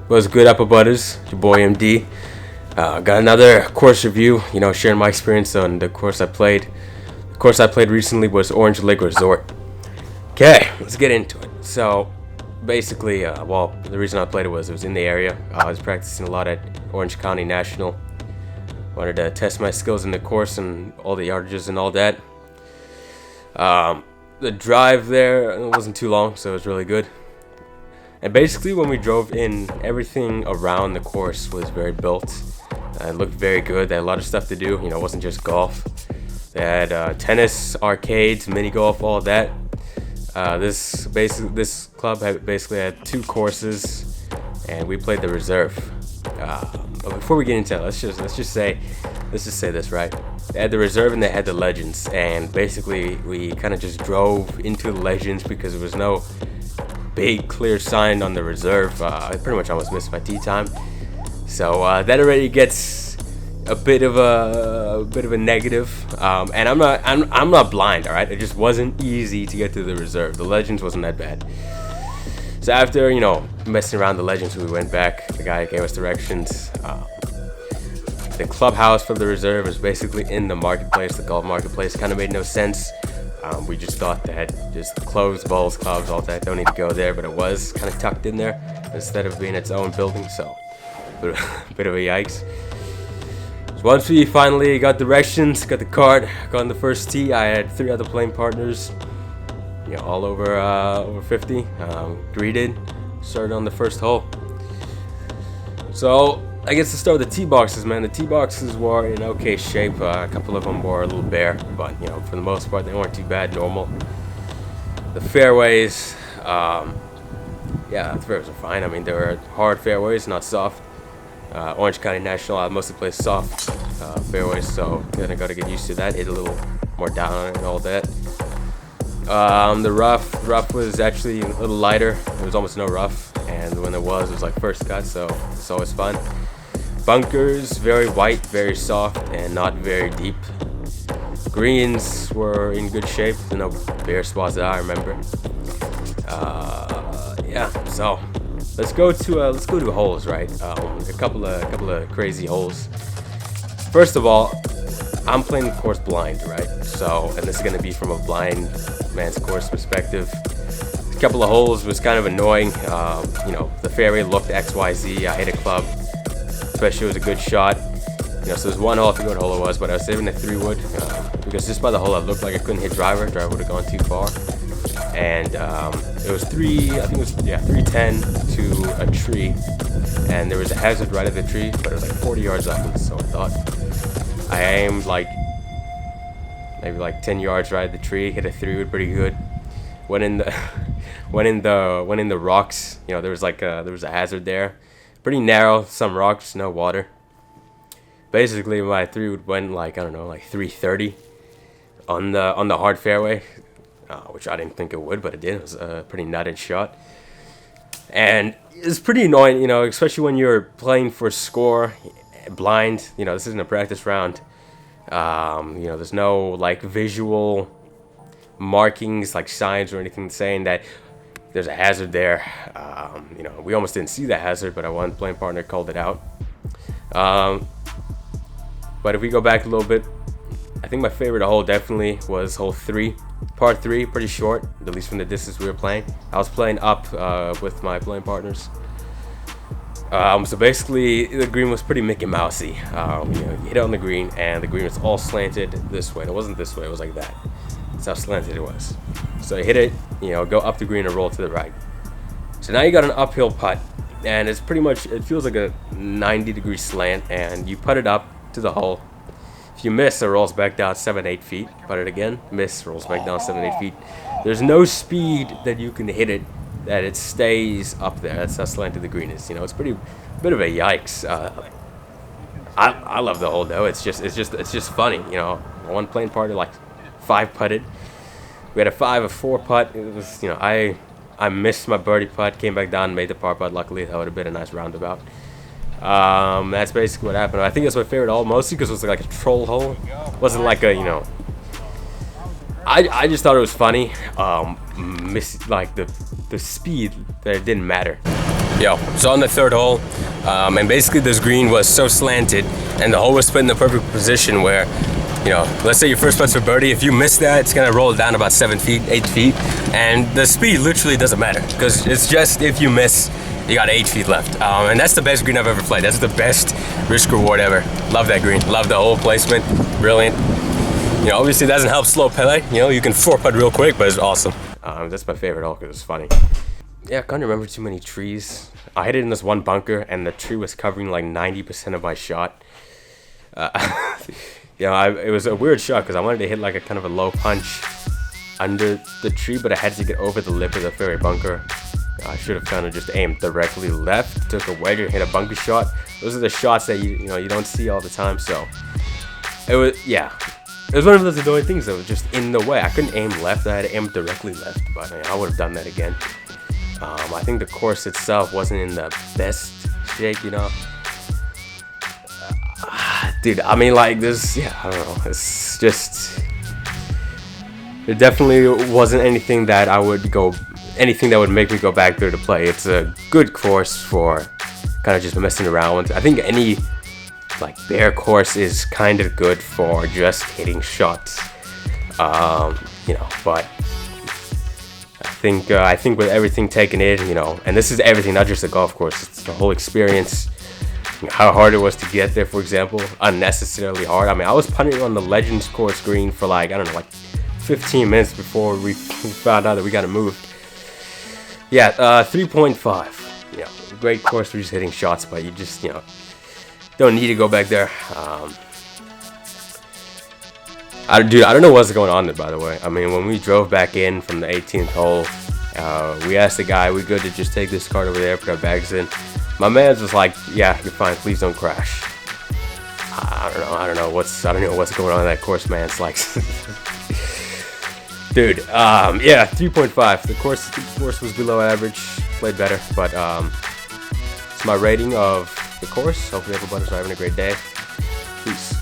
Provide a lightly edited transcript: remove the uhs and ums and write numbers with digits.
What's good, Apple Butters? Your boy MD. Got another course review, sharing my experience on the course I played. The course I played recently was Orange Lake Resort. Okay, let's get into it. So, basically, the reason I played it was in the area. I was practicing a lot at Orange County National. Wanted to test my skills in the course and all the yardages and all that. The drive there wasn't too long, so it was really good. And basically, when we drove in, everything around the course was very built. It looked very good. They had a lot of stuff to do. It wasn't just golf. They had tennis, arcades, mini golf, all that. This club basically had two courses, and we played the reserve. But before we get into it, let's just say this, right? They had the reserve and they had the legends, and basically we kind of just drove into the legends because there was no big clear sign on the reserve. I pretty much almost missed my tee time, so that already gets a bit of a negative. And I'm not blind, all right? It just wasn't easy to get to the reserve. The legends wasn't that bad. So after messing around the legends, we went back. The guy gave us directions. The clubhouse for the reserve is basically in the marketplace. The golf marketplace kind of made no sense. We just thought that just closed balls, clubs, all that, don't need to go there, but it was kind of tucked in there instead of being its own building, so bit of a yikes. So once we finally got directions, got the card, got on the first tee, I had 3 other playing partners, all over 50, greeted, started on the first hole. So I guess to start with the tee boxes, man. The tee boxes were in okay shape. A couple of them were a little bare, but for the most part, they weren't too bad. Normal. The fairways, the fairways are fine. I mean, they were hard fairways, not soft. Orange County National, I mostly play soft fairways, so kind of got to get used to that. Hit a little more down on it and all that. The rough was actually a little lighter. There was almost no rough, and when there was, it was like first cut, so it's always fun. Bunkers, very white, very soft, and not very deep. Greens were in good shape. There's no bare spots that I remember. So let's go to holes, right? A couple of crazy holes. First of all, I'm playing the course blind, right? So, and this is gonna be from a blind man's course perspective. A couple of holes was kind of annoying. The fairway looked XYZ. I hit a club. Especially it was a good shot. So there's one hole, I forget what hole it was, but I was saving a 3-wood because just by the hole it looked like I couldn't hit driver. Driver would have gone too far. And it was 310 to a tree, and there was a hazard right at the tree, but it was like 40 yards up. So I thought I aimed maybe 10 yards right at the tree, hit a 3-wood pretty good. Went in the rocks. There was a hazard there. Pretty narrow, some rocks, no water. Basically, my 3-wood went 330 on the hard fairway, which I didn't think it would, but it did. It was a pretty nutted shot, and it's pretty annoying, especially when you're playing for score, blind. This isn't a practice round. There's no visual markings like signs or anything saying that there's a hazard there. We almost didn't see the hazard, but our one playing partner called it out. But if we go back a little bit, I think my favorite hole definitely was hole 3, part 3, pretty short, at least from the distance we were playing. I was playing up with my playing partners. So basically, the green was pretty Mickey Mousey. You hit it on the green, and the green was all slanted this way. And it wasn't this way; it was like that. That's how slanted it was. So you hit it, go up the green and roll to the right. So now you got an uphill putt, and it feels like a 90-degree slant, and you put it up to the hole. If you miss, it rolls back down 7-8 feet. Put it again, miss, rolls back down 7-8 feet. There's no speed that you can hit it that it stays up there. That's how slanted the green is. It's bit of a yikes. I love the hole though. It's just funny. One playing partner 5 putted. We had a 4 putt. It was I missed my birdie putt, came back down and made the par putt. Luckily, that would have been a nice roundabout. That's basically what happened. I think that's my favorite hole, mostly because it was like a troll hole. It wasn't like a I just thought it was funny. the speed that it didn't matter. Yo, so on the third hole, and basically this green was so slanted, and the hole was put in the perfect position where, you know, let's say your first putt's for birdie. If you miss that, it's gonna roll down about 7 feet, 8 feet, and the speed literally doesn't matter because it's just if you miss, you got 8 feet left. And that's the best green I've ever played. That's the best risk reward ever. Love that green. Love the hole placement. Brilliant. You know, obviously it doesn't help slow play. You know, you can 4-putt real quick, but it's awesome. That's my favorite hole because it's funny. Yeah, I can't remember too many trees. I hit it in this one bunker, and the tree was covering like 90% of my shot. You know, it was a weird shot because I wanted to hit like a kind of a low punch under the tree, but I had to get over the lip of the fairway bunker. I should have kind of just aimed directly left, took a wedge and hit a bunker shot. Those are the shots that you know you don't see all the time. So it was, yeah, it was one of those annoying things that was just in the way. I couldn't aim left. I had to aim directly left, but I would have done that again. I think the course itself wasn't in the best shape, you know. Dude, I mean, like this, yeah, I don't know. It's just, it definitely wasn't anything that would make me go back there to play. It's a good course for kind of just messing around with. I think any like bare course is kind of good for just hitting shots, you know. But I think with everything taken in, you know, and this is everything, not just the golf course, it's the whole experience. How hard it was to get there, for example, unnecessarily hard. I mean, I was punting on the Legends course green for like, I don't know, like 15 minutes before we found out that we got to move. Yeah, 3.5. Yeah, great course for just hitting shots, but you just, you know, don't need to go back there. Dude, I don't know what's going on there, by the way. I mean, when we drove back in from the 18th hole, we asked the guy, we good to just take this cart over there, put our bags in. My man's was like, yeah, you're fine, please don't crash. I don't know what's going on in that course, man. It's like, dude, yeah, 3.5. The course was below average, played better, but it's my rating of the course. Hopefully everybody's having a great day. Peace.